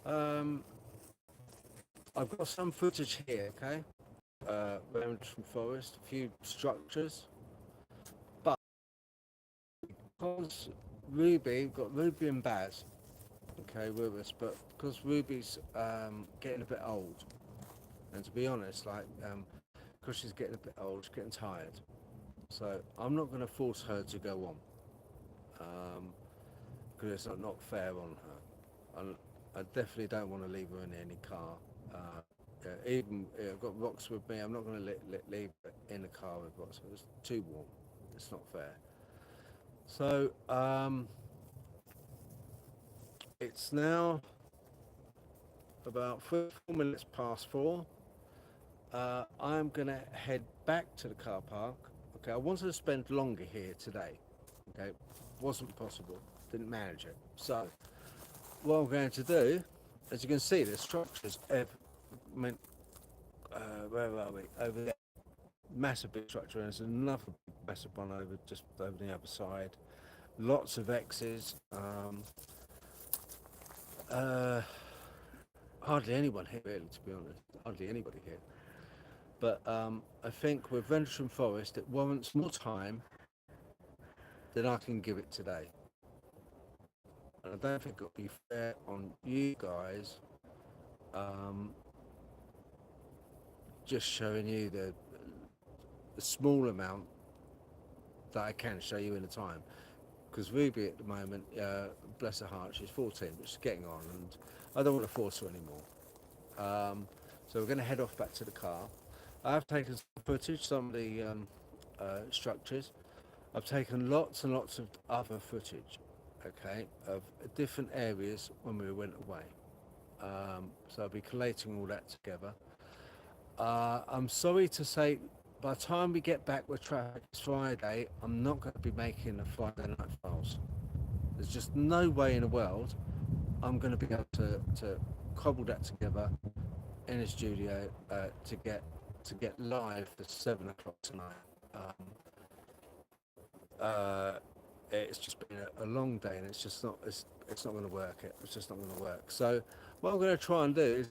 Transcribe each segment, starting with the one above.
Um, I've got some footage here, okay? Remington Forest, a few structures, but because got Ruby and Baz, okay, with us, but because Ruby's getting a bit old, and to be honest, because she's getting a bit old, she's getting tired, so I'm not going to force her to go on, because it's not fair on her. I definitely don't want to leave her in any car. Even I've got rocks with me. I'm not going to leave it in the car with rocks. It's too warm. It's not fair. So it's now about 4 minutes past 4. I'm going to head back to the car park. Okay, I wanted to spend longer here today. Okay, wasn't possible. Didn't manage it. So what I'm going to do, as you can see, the structures. Meant, where are we? Over there. Massive big structure, and there's another massive one over just over the other side. Lots of X's. Uh, Hardly anyone here, really, to be honest. Hardly anybody here. But I think with Venturesham Forest, it warrants more time than I can give it today. And I don't think it'll be fair on you guys um, just showing you the small amount that I can show you in the time. Because Ruby at the moment, bless her heart, she's 14, but she's getting on, and I don't want to force her anymore. So we're going to head off back to the car. I have taken some footage, some of the structures. I've taken lots and lots of other footage, okay, of different areas when we went away. So I'll be collating all that together. I'm sorry to say, by the time we get back with traffic, it's Friday, I'm not going to be making the Friday night files. There's just no way in the world I'm going to be able to cobble that together in the studio to get live for 7 o'clock tonight. Um, uh, it's just been a long day, and it's not going to work. It's just not going to work. So what I'm going to try and do is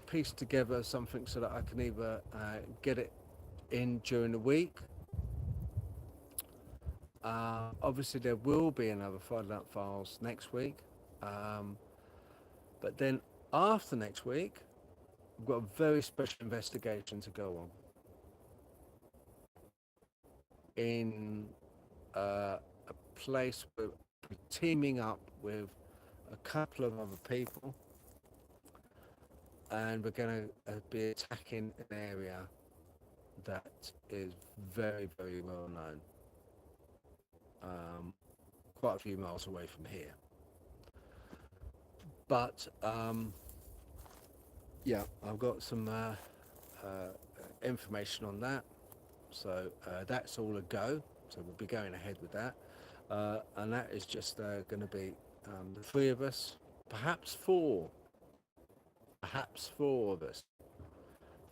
piece together something so that I can either get it in during the week. Obviously, there will be another Friday Night Files next week, um, but then after next week, we've got a very special investigation to go on in a place where we're teaming up with a couple of other people, and we're going to be attacking an area that is very, very well known, um, quite a few miles away from here. But yeah, I've got some information on that, so that's all a go. So we'll be going ahead with that, and that is just going to be the three of us, perhaps four of us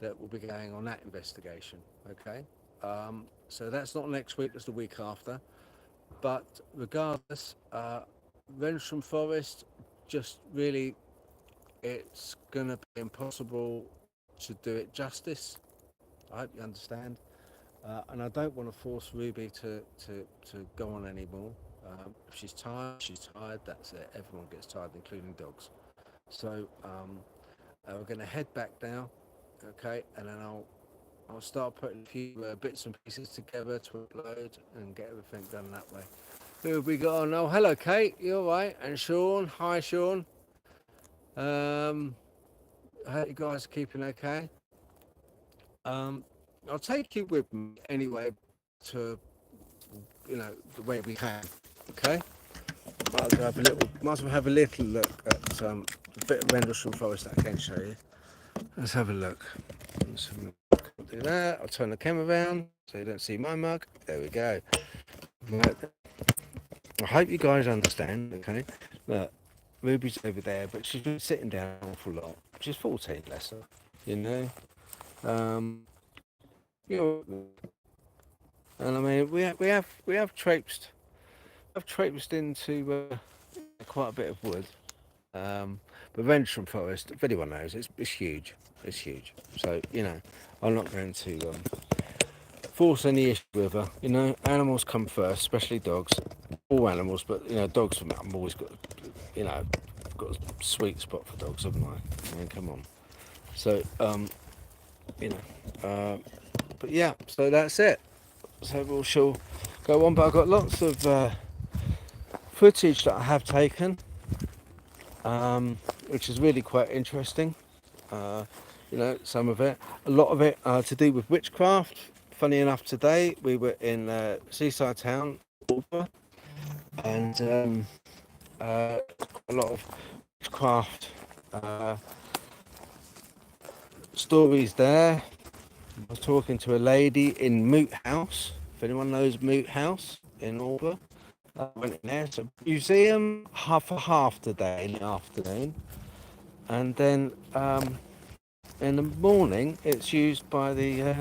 that will be going on that investigation. Okay, so that's not next week; that's the week after. But regardless, Rensham Forest, just really, it's going to be impossible to do it justice. I hope you understand. And I don't want to force Ruby to go on anymore. If she's tired, she's tired. That's it. Everyone gets tired, including dogs. So we're going to head back now, okay? And then I'll start putting a few bits and pieces together to upload and get everything done that way. Who have we got on? Oh, hello, Kate. You all right? And Sean. Hi, Sean. Um, I hope you guys are keeping okay. Um, I'll take you with me anyway to the way we can. Okay. Might as well have a little look at a bit of Rendlesham Forest that I can show you. Let's have a look. I'll do that. I'll turn the camera around so you don't see my mug. There we go. Right. I hope you guys understand. Okay. Look, Ruby's over there, but she's been sitting down an awful lot. She's 14, bless her. You know. Um, you know, and I mean, we have traipsed into quite a bit of wood. But Venturum Forest, if anyone knows, it's huge. It's huge. So, I'm not going to force any issue with her. Animals come first, especially dogs. All animals, but, dogs for me, I've always got, I've got a sweet spot for dogs, haven't I? I mean, come on. So, you know, but yeah, so that's it. So we shall go on, but I've got lots of footage that I have taken, which is really quite interesting. Some of it, a lot of it to do with witchcraft. Funny enough, today we were in seaside town, Alba, and a lot of witchcraft stories there. I was talking to a lady in Moot House. If anyone knows Moot House in Alba, I went in there. It's a museum for half the day in the afternoon, and then in the morning it's used by the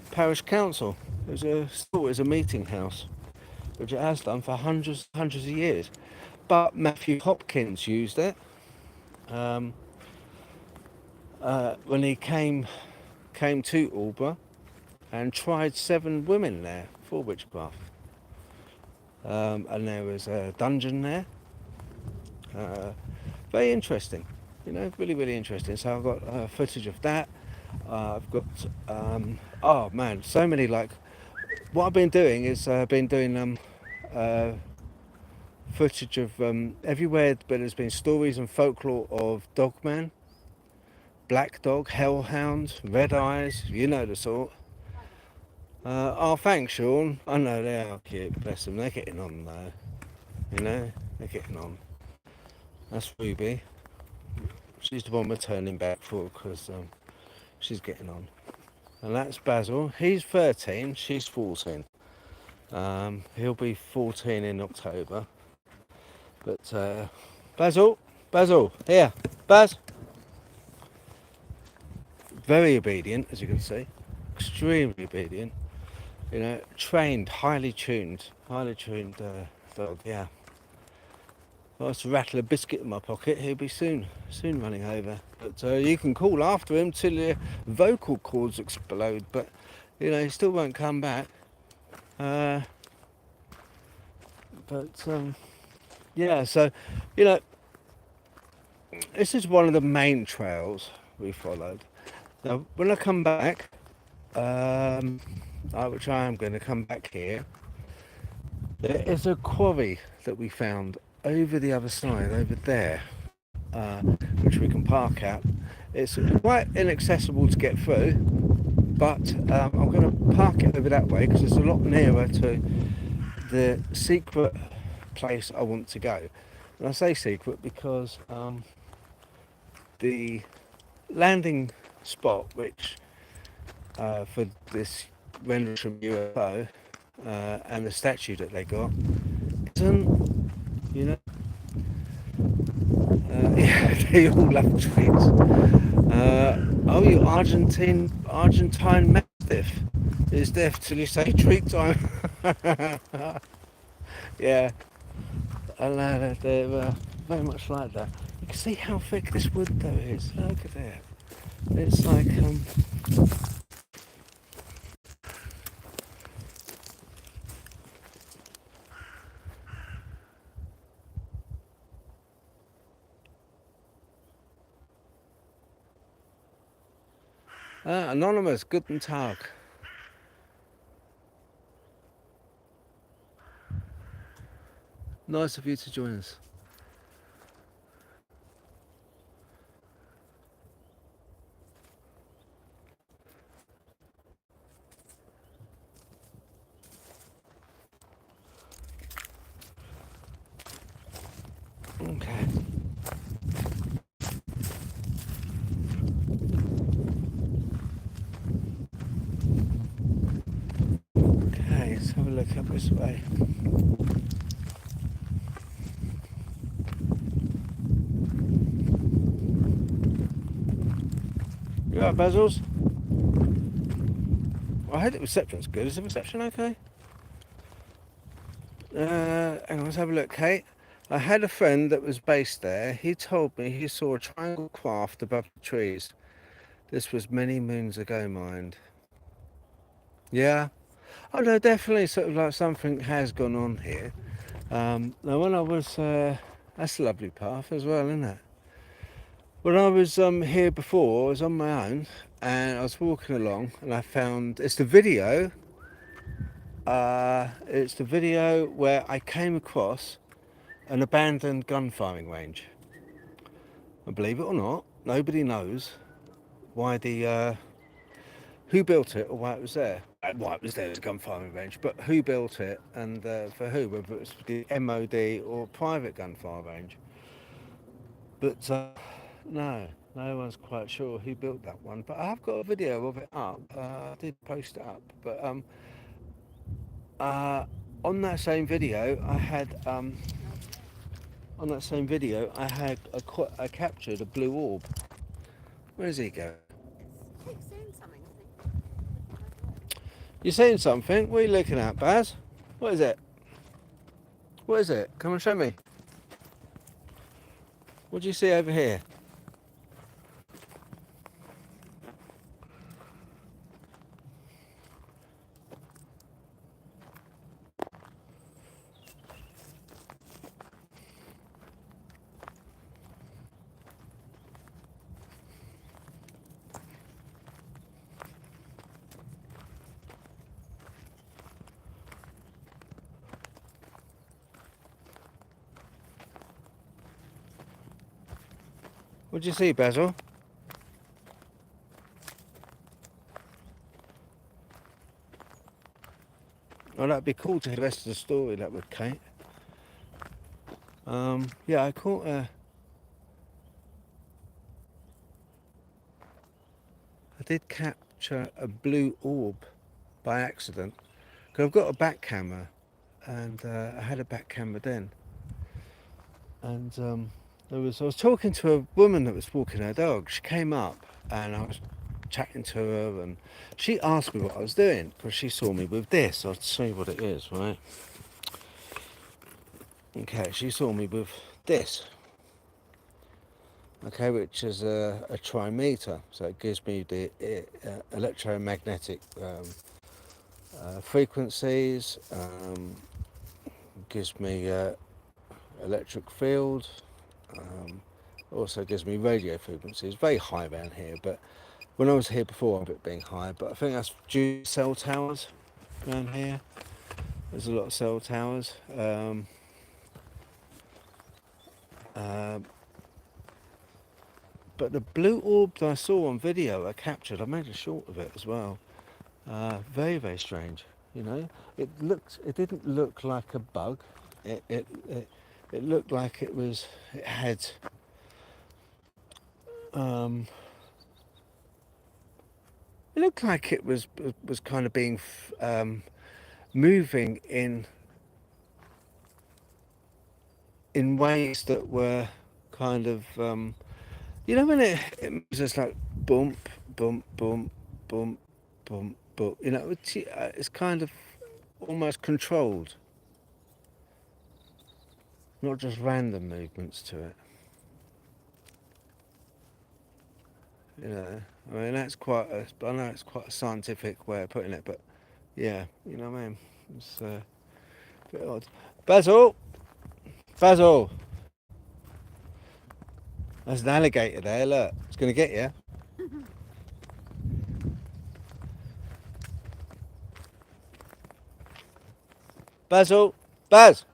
parish council. It's a meeting house, which it has done for hundreds of years. But Matthew Hopkins used it when he came to Alba and tried 7 women there for witchcraft. And there was a dungeon there. Very interesting, really, really interesting. So I've got footage of that. I've got, oh man, so many, what I've been doing is been doing footage of everywhere where there's been stories and folklore of Dogman, Black Dog, Hellhound, Red Eyes, you know the sort. Oh, thanks, Sean. I know they are cute, bless them. They're getting on though, they're getting on. That's Ruby. She's the one we're turning back for because she's getting on. And that's Basil. He's 13, she's 14. He'll be 14 in October. But Basil, here, Baz. Very obedient, as you can see. Extremely obedient. Trained, highly tuned dog. Yeah. If I was to rattle a biscuit in my pocket, he'll be soon running over. But you can call after him till your vocal cords explode. But he still won't come back. Yeah. So this is one of the main trails we followed. Now, when I come back, which I am going to come back here, there is a quarry that we found over the other side, over there, which we can park at. It's quite inaccessible to get through, but I'm going to park it over that way because it's a lot nearer to the secret place I want to go. And I say secret because the landing spot, which for this rendering from UFO and the statue that they got, isn't, yeah, they all love treats. Oh, you Argentine Mastiff is deaf till you say treat time. Yeah, and they're very much like that. You can see how thick this wood though is. Look at that. It's like Anonymous, guten Tag. Nice of you to join us. Okay. Okay, let's have a look up this way. You alright, Bazils? I hope the reception's good. Is the reception okay? Hang on, let's have a look, Kate. I had a friend that was based there. He told me he saw a triangle craft above the trees. This was many moons ago, mind. Yeah. Oh no, definitely sort of like something has gone on here. Now when I was, that's a lovely path as well, isn't it? When I was here before, I was on my own and I was walking along and I found, it's the video where I came across an abandoned gun firing range. And believe it or not, nobody knows why who built it or why it was there. Why it was there as a gun firing range, but who built it and for who, whether it was the MOD or private gunfire range. But no one's quite sure who built that one. But I've got a video of it up. I did post it up. But uh, on that same video, I captured a blue orb. Where does he go? Keep saying something, I think. You seeing something? What are you looking at, Baz? What is it? What is it? Come and show me. What do you see over here? What do you see, Basil? Oh, that'd be cool to hear the rest of the story, that would, Kate. Yeah, I did capture a blue orb by accident. Because I've got a back camera, and I had a back camera then. And I was talking to a woman that was walking her dog. She came up, and I was chatting to her, and she asked me what I was doing because she saw me with this. I'll show you what it is, right? Okay, she saw me with this. Okay, which is a trimeter, so it gives me the electromagnetic frequencies, gives me electric field, also gives me radio frequencies. Very high around here, but when I was here before, of it being high, but I think that's due to cell towers around here. There's a lot of cell towers. But the blue orb that I saw on video, I captured. I made a short of it as well. Very, very strange. You know, it didn't look like a bug. It looked like it had. It looked like it was kind of being moving in ways that were kind of you know when it moves just like bump bump bump bump bump bump, you know, it's kind of almost controlled, not just random movements to it, you know. I mean, I know it's quite a scientific way of putting it, but yeah, you know what I mean. It's a bit odd. Basil, there's an alligator there. Look, it's going to get you. Basil, Baz,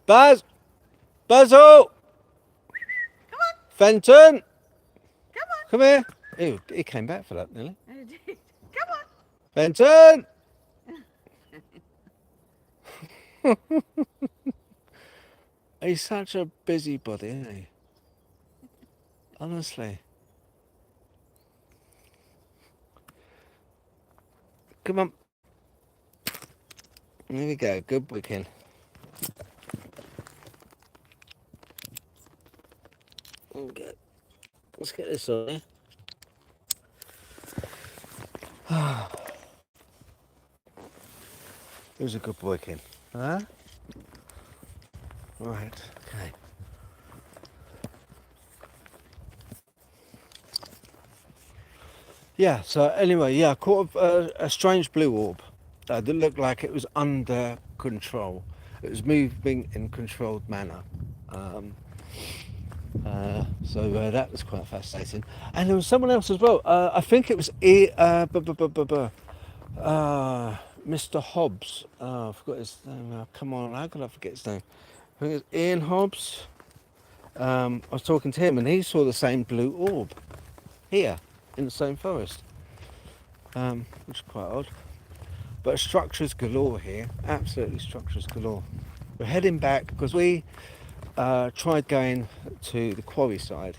Baz, Basil, Come on, Fenton, come on. come here. Ew, he came back for that, nearly. I did. Come on. Fenton! He's such a busybody, isn't he? Honestly. Come on. There we go. Good weekend. Okay. Let's get this on there. It was a good weekend. Huh? Right. Okay. Yeah. So anyway, yeah, I caught a strange blue orb that looked like it was under control. It was moving in controlled manner. Um, so that was quite fascinating. And there was someone else as well. I think it was Mr. Hobbs. I forgot his name. Come on, how could I forget his name? I think it's Ian Hobbs. I was talking to him, and he saw the same blue orb here in the same forest, which is quite odd. But structures galore here, absolutely structures galore. We're heading back because we tried going to the quarry side,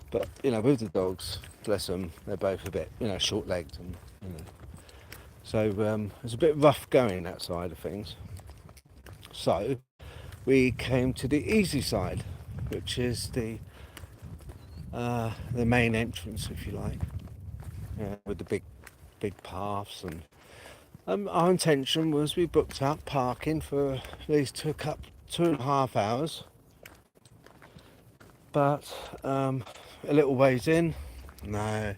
but with the dogs, bless them, they're both a bit short-legged, and so it's a bit rough going that side of things. So we came to the easy side, which is the main entrance, if you like, with the big paths. And our intention was we booked up parking for at least 2.5 hours, but a little ways in, no,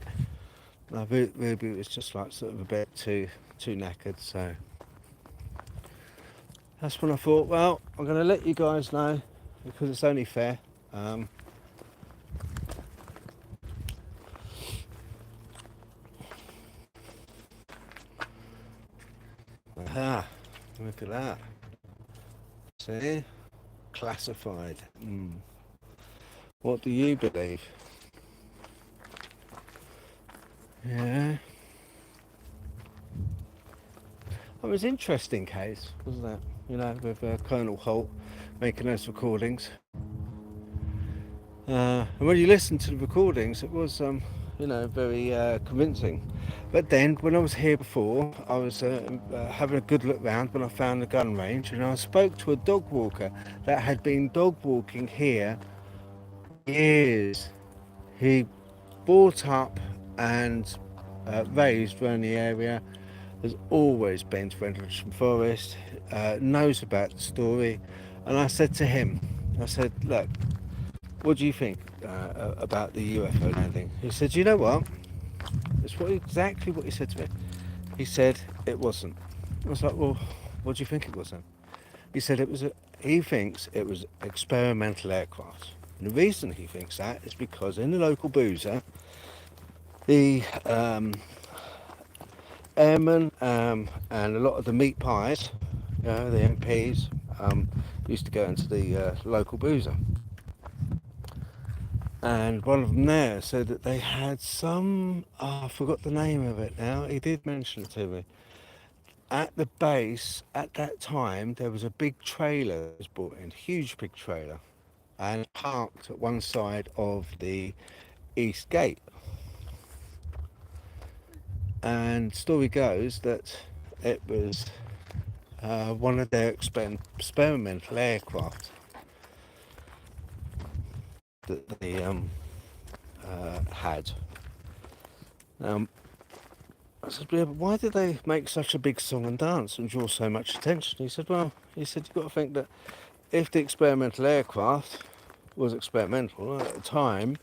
Ruby was just like sort of a bit too knackered. So that's when I thought, well, I'm going to let you guys know because it's only fair. Aha, look at that. See? Classified. What do you believe? Yeah. It was an interesting case, wasn't it? With Colonel Holt making those recordings. And when you listen to the recordings, it was, very convincing. But then, when I was here before, I was having a good look round when I found the gun range, and I spoke to a dog walker that had been dog walking here years. He brought up and raised around the area, has always been to Rendlesham Forest, knows about the story. And I said to him, I said, look, what do you think about the UFO landing? He said, you know what? It's exactly what he said to me. He said it wasn't. I was like, well, what do you think it was then? He said he thinks it was experimental aircraft. And the reason he thinks that is because in the local boozer, the airmen and a lot of the meat pies, the MPs, used to go into the local boozer. And one of them there said that they had some, I forgot the name of it now, he did mention it to me. At the base, at that time, there was a big trailer that was brought in, huge big trailer, and parked at one side of the east gate. And story goes that it was one of their experimental aircraft that they had. I said, yeah, but why did they make such a big song and dance and draw so much attention? He said, well, you've got to think that if the experimental aircraft was experimental at the time,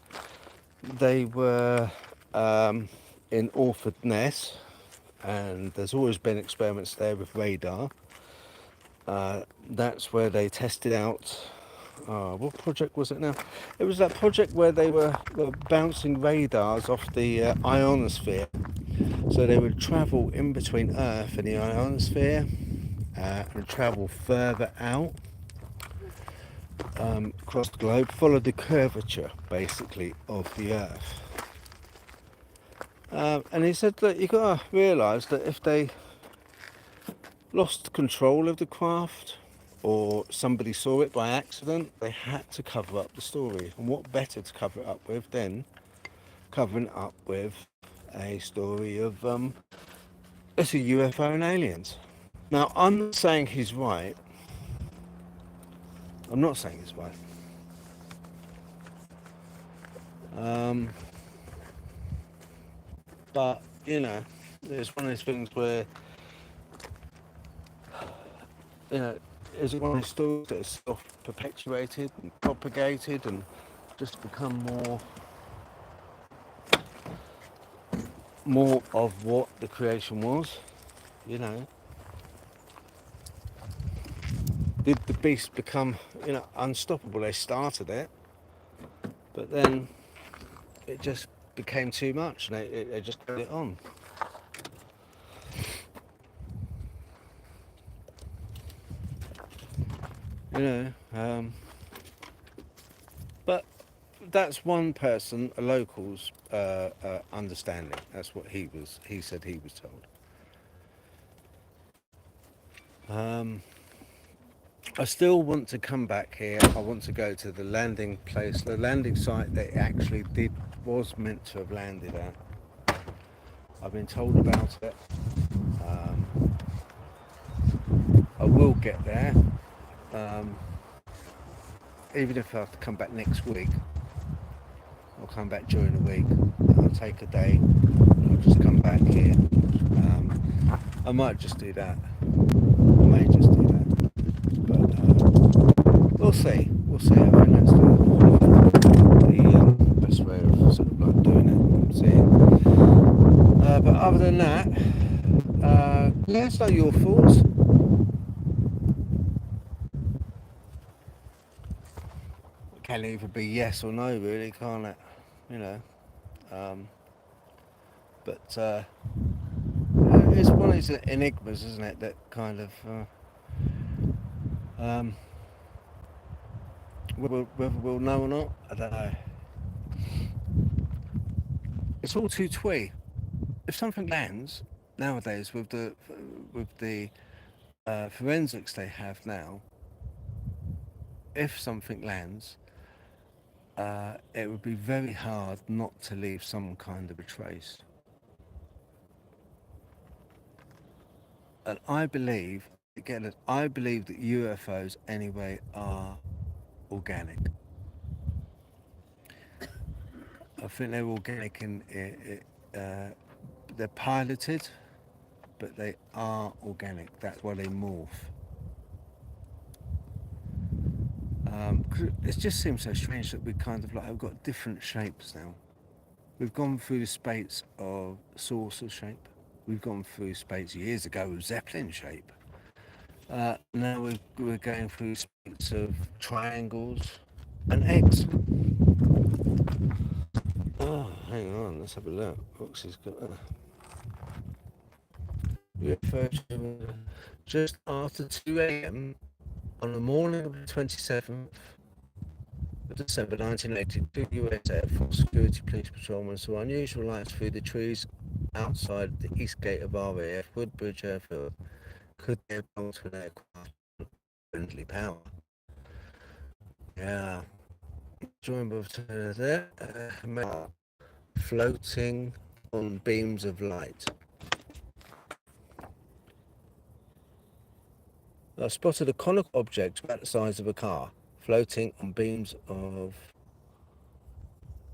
they were in Orford Ness, and there's always been experiments there with radar. That's where they tested out, what project was it now? It was that project where they were bouncing radars off the ionosphere. So they would travel in between Earth and the ionosphere and travel further out across the globe, follow the curvature basically of the Earth. And he said that you've got to realise that if they lost control of the craft or somebody saw it by accident, they had to cover up the story. And what better to cover it up with than covering it up with a story of it's a UFO and aliens. Now, I'm not saying he's right. I'm not saying he's right. But, it's one of those things where, is it one of those stories that is self-perpetuated and propagated and just become more of what the creation was? You know, did the beast become, unstoppable? They started it, but then it just became too much, and they just put it on. You know, but that's one person, a local's understanding. That's what he said he was told. Um, I still want to come back here. I want to go to the landing place, the landing site that it actually was meant to have landed at. I've been told about it. Um, I will get there, um, even if I have to come back next week. I'll come back during the week. I'll take a day. I'll just come back here. I might just do that. I may just do that. But we'll see. We'll see. I think that's the best way of sort of like doing it. See. But other than that, yeah, it's not your fault. It can either be yes or no, really, can't it? You know. Um, but it's one of these enigmas, isn't it? That kind of whether we'll know or not, I don't know. It's all too twee. If something lands nowadays with the forensics they have now, if something lands, it would be very hard not to leave some kind of a trace. And I believe that UFOs anyway are organic. I think they're organic they're piloted, but they are organic. That's why they morph. 'Cause it just seems so strange that we kind of like have got different shapes now. We've gone through the space of saucer shape. We've gone through space years ago with Zeppelin shape. Now we're going through space of triangles and eggs. Oh, hang on, let's have a look. Roxy's got UFO just after 2 a.m. on the morning of the 27th of December 1982, US Air Force Security Police Patrolmen saw unusual lights through the trees outside the east gate of RAF Woodbridge Airfield. Could they have belonged to an aircraft with friendly power? Yeah. Joined by there, floating on beams of light. I spotted a conical object about the size of a car, floating on beams of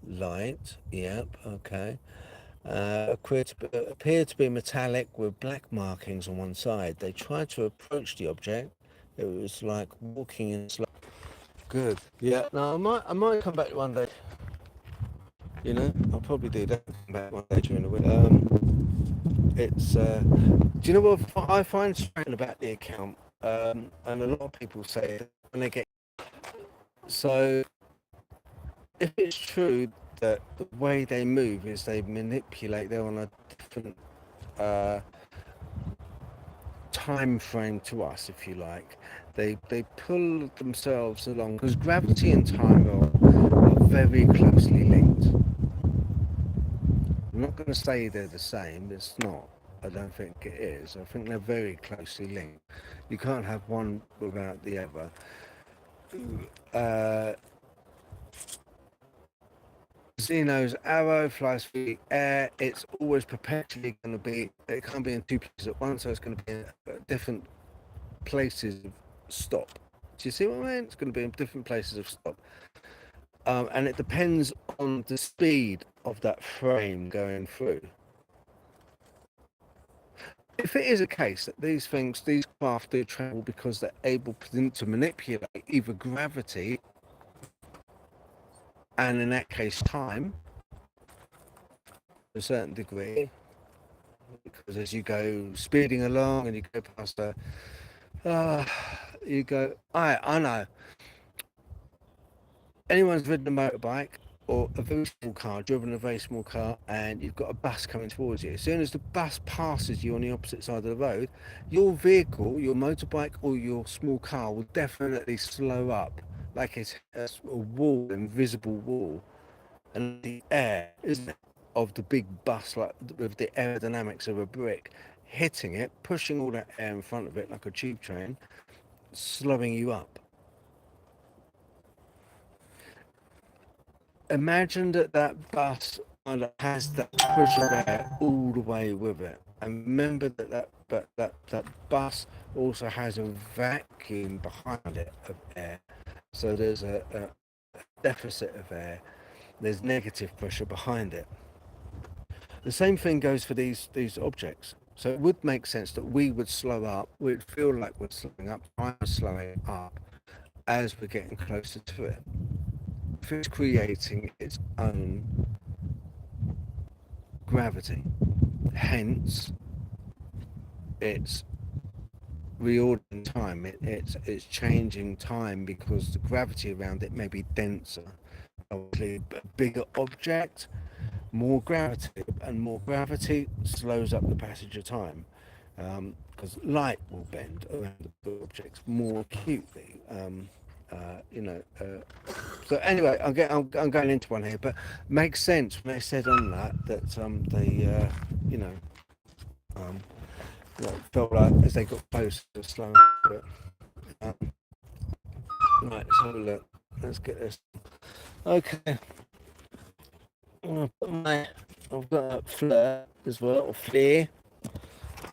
light. Yep, okay. Appeared to be metallic with black markings on one side. They tried to approach the object. It was like walking in slow. Good. Yeah. No, I might come back one day. You know, I'll probably do that. Come back one day during the week. It's. Do you know what I find strange about the account? And a lot of people say that when they get. So, if it's true that the way they move is they manipulate, they're on a different time frame to us, if you like. They pull themselves along because gravity and time are very closely linked. I'm not going to say they're the same. It's not. I don't think it is. I think they're very closely linked. You can't have one without the other. Zeno's arrow flies through the air. It's always perpetually going to be. It can't be in two places at once, so it's going to be in different places of stop. Do you see what I mean? It's going to be in different places of stop. And it depends on the speed of that frame going through. if it is a case that these things, these craft do travel because they're able to manipulate either gravity and in that case time to a certain degree, because as you go speeding along and you go past a, uh, you go, I know, anyone's ridden a motorbike or a very small car, driven a very small car, and you've got a bus coming towards you. As soon as the bus passes you on the opposite side of the road, your vehicle, your motorbike or your small car will definitely slow up, like it's a wall, invisible wall, and the air, isn't it, of the big bus, like with the aerodynamics of a brick, hitting it, pushing all that air in front of it like a tube train, slowing you up. Imagine that that bus kind of has that push of air all the way with it, and remember that that bus also has a vacuum behind it of air. So there's a deficit of air. There's negative pressure behind it. The same thing goes for these objects. So it would make sense that we would slow up. We'd feel like we're slowing up. I'm slowing up as we're getting closer to it. If it's creating its own gravity, hence it's reordering time. It's changing time because the gravity around it may be denser. Obviously, a bigger object, more gravity, and more gravity slows up the passage of time. Because light will bend around the objects more acutely. You know. So anyway, I'm going into one here, but makes sense when they said on that they you know um, felt like as they got closer, slowing a bit. Um, right, let's have a look. Let's get this. Okay. I've got a flare as well, or flare.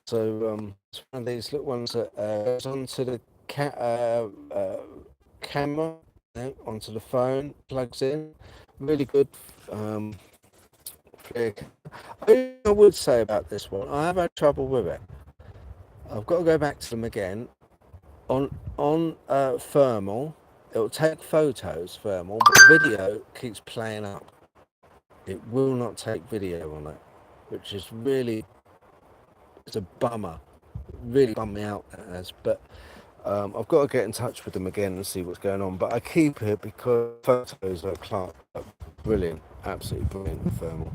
So it's one of these little ones that goes onto the camera, onto the phone, plugs in. Really good flare. I would say about this one, I have had trouble with it. I've got to go back to them again. On thermal, it'll take photos thermal, but video keeps playing up. It will not take video on it, which is really, it's a bummer. It really bummed me out, that has. But I've got to get in touch with them again and see what's going on. But I keep it because photos are brilliant, absolutely brilliant with thermal.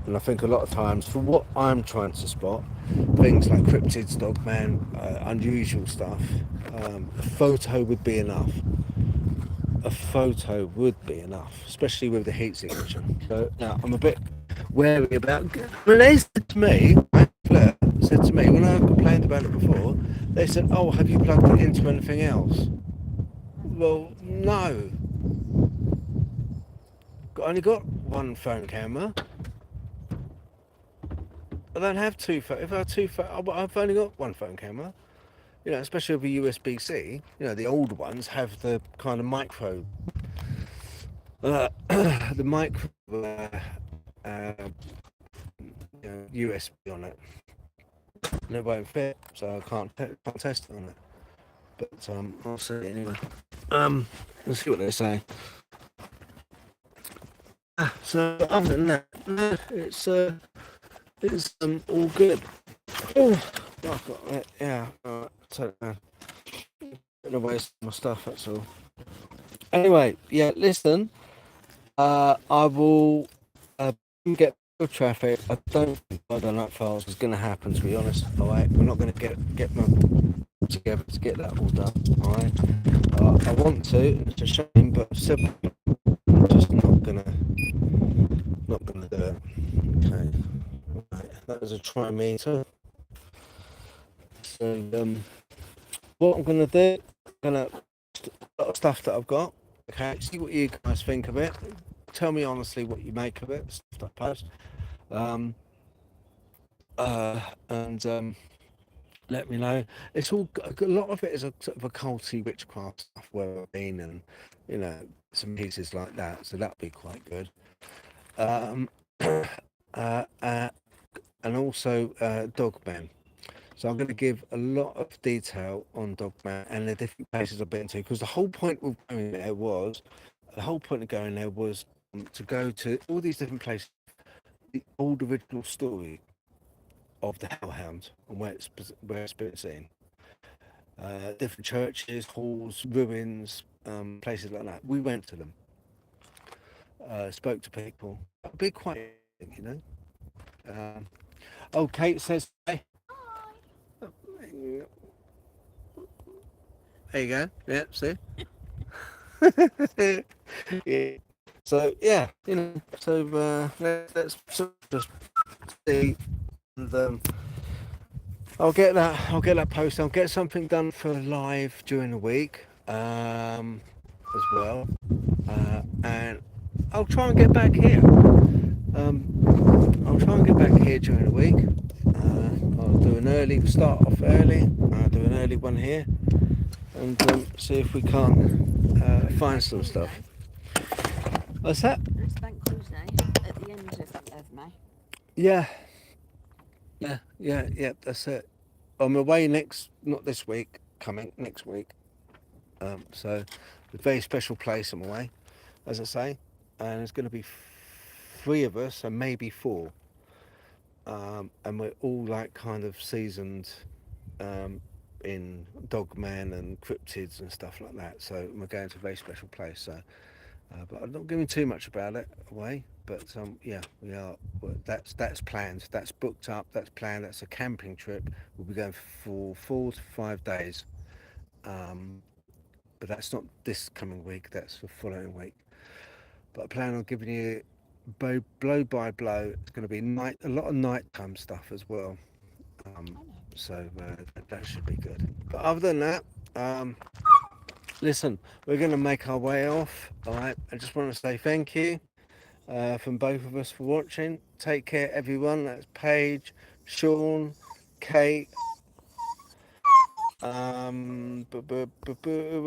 And I think a lot of times, for what I'm trying to spot, things like cryptids, Dogman, unusual stuff, a photo would be enough. A photo would be enough, especially with the heat signature. So now I'm a bit wary about. When they said to me, said to me when I complained about it before, they said, "Oh, have you plugged it into anything else?" Well, no. I only got one phone camera. I don't have two phones. If I have two phones, I've only got one phone camera. You know, especially with a USB-C. You know, the old ones have the kind of micro, the micro, USB on it. And it won't fit, so I can't test it on it. But I'll see anyway. Let's see what they say. So other than that, no, it's all good. Oh, I've got it. Yeah, take that. Gonna waste my stuff. That's all. Anyway, yeah. Listen, I will get good traffic. I don't think the night files is going to happen. To be honest, all right. We're not going to get my together to get that all done. All right. I want to. It's a shame, but I'm just not gonna do it. Okay. Right. That was a try me too. So what I'm gonna do, I'm gonna a lot of stuff that I've got. Okay, see what you guys think of it. Tell me honestly what you make of it. Stuff I post. Um, and let me know. It's all a lot of it is a sort of a culty witchcraft stuff where I've been, and you know some pieces like that. So that'll be quite good. Um, and also Dogman. So I'm going to give a lot of detail on Dogman and the different places I've been to, because the whole point of going there was to go to all these different places, the old original story of the hellhound and where it's been seen. Different churches, halls, ruins, places like that. We went to them, spoke to people. It'd be quite interesting, you know. Oh, Kate says, hey. Hi. There you go. Yeah, see? Yeah. So, yeah, you know, so let's sort of just see. And I'll get that post. I'll get something done for live during the week as well. And I'll try and get back here. I'll try and get back here during the week. I'll do an early, start off early. I'll do an early one here and see if we can't find some stuff. What's that? It's Bank Holiday at the end of May. Yeah, yeah, that's it. I'm away not this week, coming next week. So, a very special place I'm away, as I say. And there's going to be three of us, and maybe four. And we're all like kind of seasoned um, in Dogman and Cryptids and stuff like that. So we're going to a very special place. So, but I'm not giving too much about it away. But yeah, we are. That's planned. That's booked up. That's planned. That's a camping trip. We'll be going for 4 to 5 days. Um, but that's not this coming week. That's the following week. But I plan on giving you blow by blow. It's going to be a lot of nighttime stuff as well. Um, I know. so that should be good. But other than that, um, listen, we're going to make our way off. All right. I just want to say thank you from both of us for watching. Take care, everyone. That's Paige, Sean, Kate. Who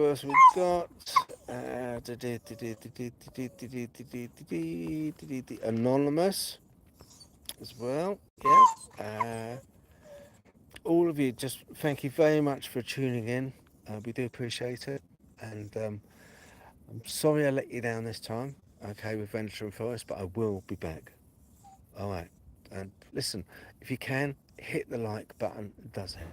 else we got? Anonymous as well. Yeah. All of you, just thank you very much for tuning in. We do appreciate it. And I'm sorry I let you down this time, okay, with Venture and Forest, but I will be back. All right. And listen, if you can, hit the like button. It does help.